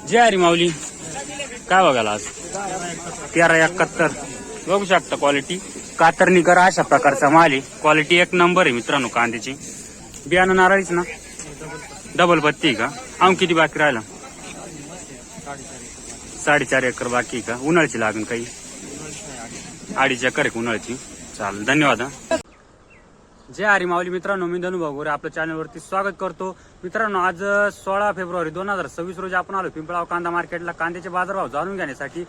जय हरी माऊली. काय बघायला आज 1371 बघू शकता. क्वालिटी कातरणी करा अशा प्रकारचा माल आहे. क्वालिटी एक नंबर आहे मित्रांनो कांद्याची. बियाणं नारळीच ना, डबल पत्ती का? किती बाकी राहिला? 4.5 एकर बाकी का? उन्हाळ्याची लागण काही 2.5 एकर आहे उन्हाळ्याची. चालेल, धन्यवाद. जय हरी माऊली मित्रांनो, मी धनु भाऊ आपल्या चॅनलवरती स्वागत करतो. मित्रांनो, आज 16 फेब्रुवारी 2026 रोजी आपण आलो पिंपळाव कांदा मार्केटला. कांद्याचे बाजारभाव जाणून घेण्यासाठी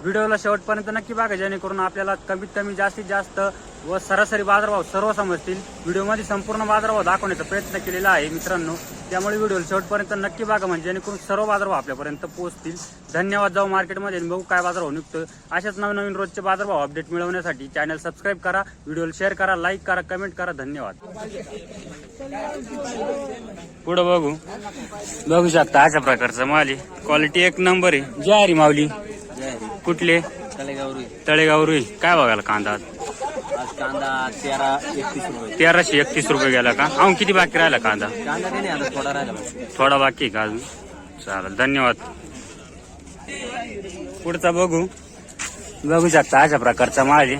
व्हिडिओला शेवटपर्यंत नक्की बघा, जेणेकरून आपल्याला कमीत कमी जास्तीत जास्त व सरासरी बाजारभाव सर्व समजतील. व्हिडिओमध्ये संपूर्ण बाजारभाव दाखवण्याचा प्रयत्न केलेला आहे मित्रांनो, त्यामुळे व्हिडिओला शेवटपर्यंत नक्की बघा, म्हणजे जेणेकरून सर्व बाजारभाव आपल्यापर्यंत पोहोचतील. धन्यवाद. जाऊ मार्केटमध्ये बघू काय बाजारभाव निघतोय. अशाच नवनवीन रोजचे बाजारभाव अपडेट मिळवण्यासाठी चॅनल सबस्क्राईब करा, व्हिडिओला शेअर करा, लाईक करा, कमेंट करा. धन्यवाद. पुढे बघू शकता अशा प्रकारचा माल आहे. क्वालिटी एक नंबर आहे. जय हरी माऊली. कुठले? तळेगाव रुई. काय बघायला कांदा? आज कांदा 1331 रुपये गेला का? किती बाकी राहिला कांदा? थोडा राहिला, थोडा बाकी का अजून? चालेल, धन्यवाद. पुढचा बघू शकता अशा प्रकारचा माल आहे.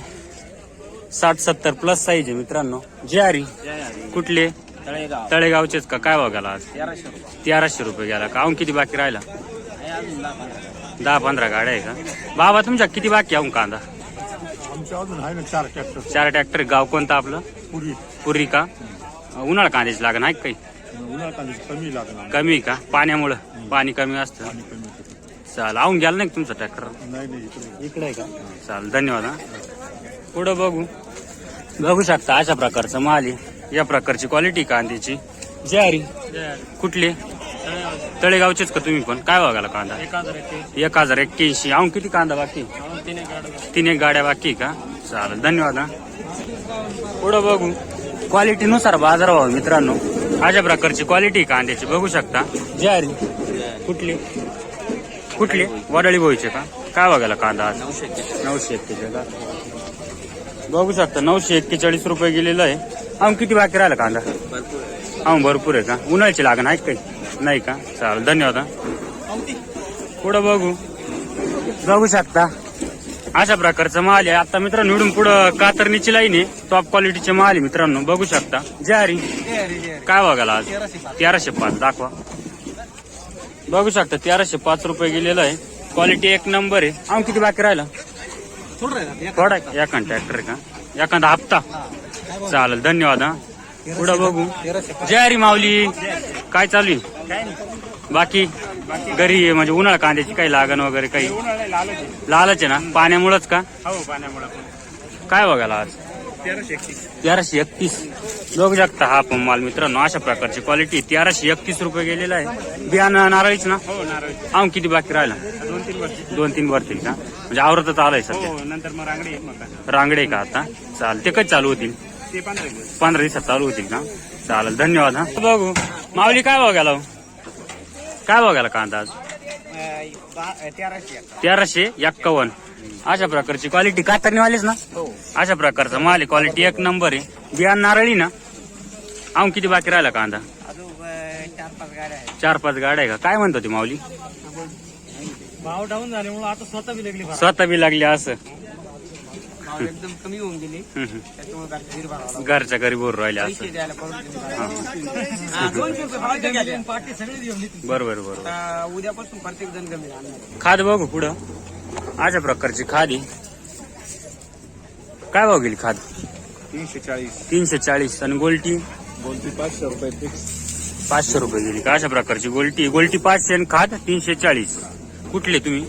60-70 प्लस साईज आहे मित्रांनो. जय हरी. कुठले? तळेगावचेच का? काय बघायला आज? 1300 रुपये गेला का? किती बाकी राहिला? 10-15 गाड्या आहे का? बाबा तुमच्या किती बाकी आहे कांदा? आमच्या अजून आहे ना 4 ट्रॅक्टर. 4 ट्रॅक्टर. गाव कोणतं आपलं? पुरी का? उन्हाळा कांद्याची लागण आहे काही? उन्हाळा कांद्याची कमी लागणार. कमी का? पाण्यामुळं पाणी कमी असतं. चाल, गेला नाही तुमचा ट्रॅक्टर? नाही इकडे आहे का? चाल, धन्यवाद. पुढं बघू शकता अशा प्रकारचं माल आहे. या प्रकारची क्वालिटी कांद्याची. जय हरी. कुठले? तळेगावचेच का तुम्ही पण? काय बघायला कांदा? 1081. किती कांदा बाकी? 3 गाड्या बाकी का? चालेल, धन्यवाद. पुढं बघू क्वालिटीनुसार बाजारभाव मित्रांनो. अशा प्रकारची क्वालिटी कांद्याची बघू शकता. जय हरी. कुठले? वडाळी बोईचे का? काय बघायला कांदा आज? 941 का? बघू शकता 941 रुपये गेलेला आहे. किती बाकी राहिला कांदा? भरपूर आहे का? उन्हाळ्याची लागण आहे काही? नाही का? चालेल, धन्यवाद. पुढं बघू शकता अशा प्रकारचा माल आहे. आता मित्रांनो इकडून पुढं कातरणीची लाईन आहे. टॉप क्वालिटीचे माल आहे मित्रांनो, बघू शकता. जय हरी. काय बघायला आज? 1305 दाखवा. बघू शकता 1305 रुपये गेलेला आहे. क्वालिटी एक नंबर आहे. किती बाकी राहिला? थोडा एखादा ट्रॅक्टर का? एखादा हप्ता? चालेल, धन्यवाद. पुढं बघू. जय हरी माऊली. काय चालू आहे बाकी? घरी म्हणजे उन्हाळा कांद्याची काही लागण वगैरे काही? लालच आहे ना, पाण्यामुळेच का? हो, पाण्यामुळे. काय बघायला आज? 1331 बघू शकता हा पण माल मित्रांनो. अशा प्रकारची क्वालिटी 1331 रुपये गेलेला आहे. बियाणं नारळीच ना? हो, नारळ. किती बाकी राहिला? 2-3 भरतील का? म्हणजे आवरतच आलंय सध्या. नंतर मग रांगडे का आता? चालेल, ते कधी चालू होतील? 15 दिवसात चालू होतील का? चालेल, धन्यवाद. बघू माऊली. काय बघायला कांदा आज? 1351. अशा प्रकारची क्वालिटी कातरणीवालीच ना? अशा प्रकारचा माल आहे. क्वालिटी एक नंबर आहे. बियाण नारळी ना? किती बाकी राहिला कांदा? 4-5 गाड्या आहे का? काय म्हणतो ती माऊली? भाव डाऊन झाल्यामुळे आता स्वतः बी लागली असं? एकदम कमी होऊन गेली, त्याच्यामुळे घरच्या घरी बोर राहिले असं? बरोबर. उद्यापासून प्रत्येक जण कमी राहणार. खाद बघू पुढं. अशा प्रकारची खादी काय भाव गेली खाद? 340. आणि गोल्टी 500 रुपये फिक्स. 500 रुपये गेली का? अशा प्रकारची गोल्टी 500 आणि खाद 340. कुठले तुम्ही?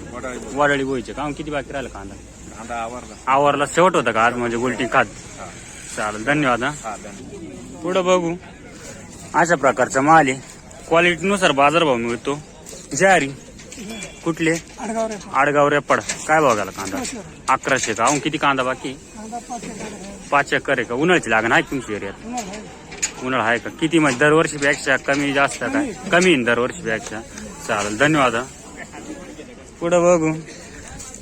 वडाळी बोईचे का? किती बाकी राहिला कांदा? आवरला शेवट होता का आज म्हणजे गोल्टी खाद? चालेल, धन्यवाद. पुढं बघू अशा प्रकारचा माल आहे. क्वालिटीनुसार बाजारभाव मिळतो. जय हरी. कुठले? आडगाव रेपड. काय बघायला कांदा? 1100 का? किती कांदा बाकी? 5 एकर आहे का? उन्हाळ्याची लागण आहे तुमची एरियात? उन्हाळा आहे का? किती म्हणजे दरवर्षीपेक्षा कमी जास्त काय? कमी दरवर्षीपेक्षा. चालेल, धन्यवाद. पुढं बघू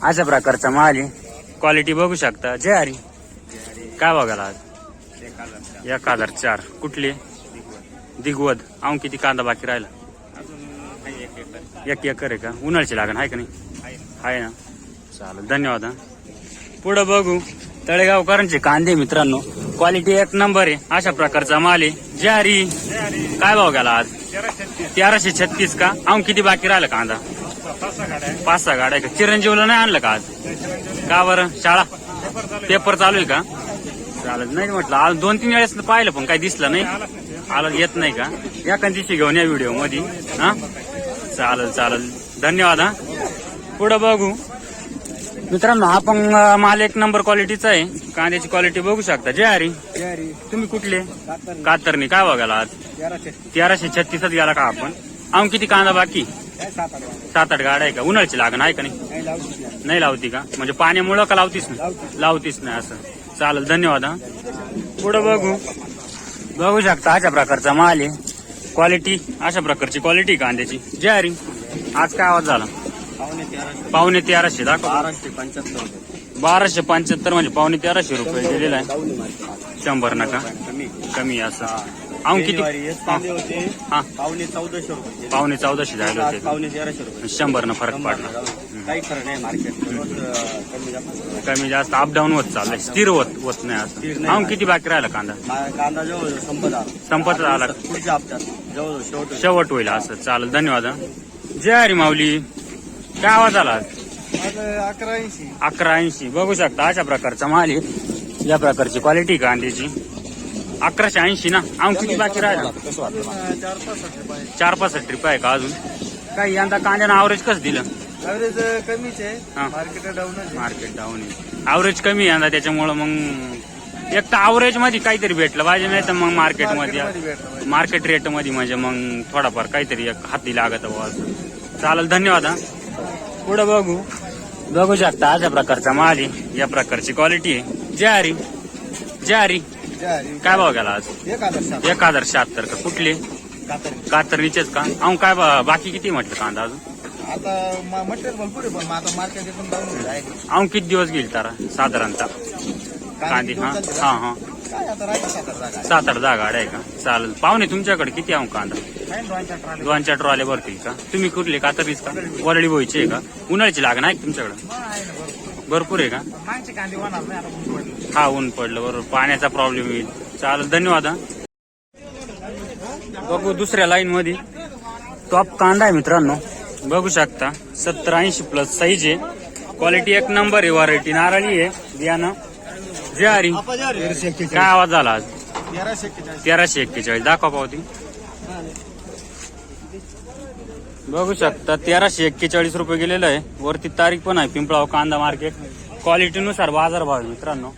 अशा प्रकारचा माल आहे. क्वालिटी बघू शकता. जय हरी. काय बघायला आज? 1004. कुठली? दिगवद. किती कांदा बाकी राहिला? एक एकर आहे का? उन्हाळ्याची लागण आहे का नाही? आहे ना. चालेल, धन्यवाद. हा पुढं बघू. तळेगावकरांचे कांदे मित्रांनो, क्वालिटी एक नंबर आहे. अशा प्रकारचा माल आहे. ज्वारी काय भाव गेला आज? 1336 का? अहो किती बाकी राहिला कांदा? 5-6 गाड्या का? चिरंजीवला नाही आणलं का आज? का बरं? शाळा पेपर चालू आहे का? चालत नाही म्हटलं. आज 2-3 वेळेस पाहिलं पण काही दिसलं नाही. आलं येत नाही का? एका दिवशी घेऊन या व्हिडिओ मध्ये. हा चालेल, धन्यवाद. हा पुढं बघू मित्रांनो, हा पण माल एक नंबर क्वालिटीचा आहे. कांद्याची क्वालिटी बघू शकता. ज्वारी तुम्ही कुठले? कातरणी काय बघायला आज? 1336 गेला का आपण? अहो किती कांदा बाकी? 7-8 गाड्या आहे का? उन्हाळ्याची लागण आहे का नाही? नाही लावती का? म्हणजे पाण्यामुळं का लावतीस नाही? लावतीस नाही असं. चालेल, धन्यवाद. हा पुढं बघू शकता. अशा प्रकारचा माल आहे. क्वालिटी अशा प्रकारची क्वालिटी कांद्याची. ज्वारी आज काय आवाज झाला? 1350 दाखव. 1275 म्हणजे 1350 रुपये दिलेला आहे. 100 नका कमी असं. अहो किती? हा 1400 रुपये 1450 झाले होते. 1300 रुपये 100 फरक पडला. काही फरक नाही मार्केट कमी जास्त अपडाऊन होत चाललंय. स्थिर होत नाही असं. अहो किती बाकी राहिला कांदा? कांदा जवळ संपत आला. पुढच्या हप्त्यात जवळ शेवट होईल असं. चालेल, धन्यवाद. जय माऊली काय आवाज आला? 1180 बघू शकता. अशा प्रकारचा माल आहे. या प्रकारची क्वालिटी कांद्याची. 1180 ना. अहो किती बाकी राहिला? 4-5 ट्रिप आहे का अजून? काही यंदा कांद्यानं ॲव्हरेज कसं दिलं? ॲव्हरेज कमीच आहे. हा. मार्केट डाऊन आहे. ॲव्हरेज कमी यंदा, त्याच्यामुळं मग एक तर ॲव्हरेज मध्ये काहीतरी भेटलं पाहिजे, नाही तर मग मार्केट रेट मध्ये म्हणजे मग थोडाफार काहीतरी एक हाती लागत बुवा असं. चालेल, धन्यवाद. हा पुढं बघू शकता. अशा प्रकारचा माल आहे. या प्रकारची क्वालिटी आहे. ज्वारी काय भाव गेला आज? 1076 का? कुठले? कातरणीचेच का? अहो काय बाकी किती म्हटलं कांदा अजून? आता मटेरियल भरपूर आहे पण आता मार्केट पण डाऊन आहे. अहो किती दिवस घेईल तारा साधारणतः कांदे? हा काय आता राहील 7-8 गाड्या आहे का? चालेल. पाहुणे तुमच्याकडे किती आहो कांदा? 2-4 ट्रॉले भरतील का? तुम्ही कुठले? कातरणीच का? वरळी बोईचे आहे का? उन्हाळ्याची लागण आहे तुमच्याकडे? भरपूर आहे का? हा ऊन पडलं बरोबर. पाण्याचा प्रॉब्लेम येईल. चालेल, धन्यवाद. बघू दुसऱ्या लाईन मध्ये. टॉप कांदा आहे मित्रांनो, बघू शकता. 70-80 प्लस साईज आहे. क्वालिटी एक नंबर आहे. व्हरायटी नारळी आहे. बियाणं ज्वारी काय आवाज झाला आज? 1341 दाखवा पावती. बघू शकता 1341 रुपये गेलेलं आहे. वरती तारीख पण आहे. पिंपळाव कांदा मार्केट. क्वालिटीनुसार बाजार भाव आहे मित्रांनो.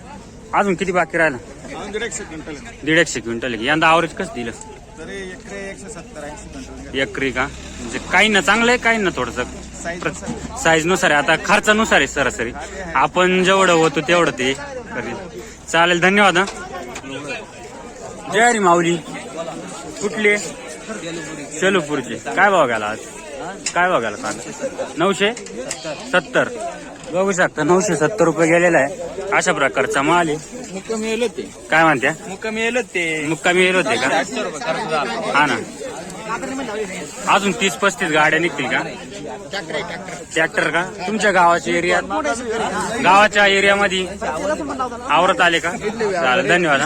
अजून किती बाकी राहिला? 150 क्विंटल आहे. यंदा ॲव्हरेज कसं दिलं? एकरी का? म्हणजे काही ना चांगलं आहे, काही ना थोडस साईज नुसार आहे. आता खर्चानुसार आहे सरासरी. आपण जेवढं होतो तेवढं ते करेल. चालेल, धन्यवाद. जय माऊली कुठले? शेलूपूरचे. काय भाव गेला आज? काय भाव गेला कांदा? 970 बघू शकता. 970 रुपये गेलेला आहे. अशा प्रकारचा माल आहे. मुक्कामी येलो ते काय म्हणत्या? मुक्कामी येलो होते का? 800 रुपये खर्च झाला. हा ना. अजून 30-35 गाड्या निघतील का? ट्रॅक्टर का? तुमच्या गावाच्या एरियामध्ये आवरत आले का? चालेल, धन्यवाद.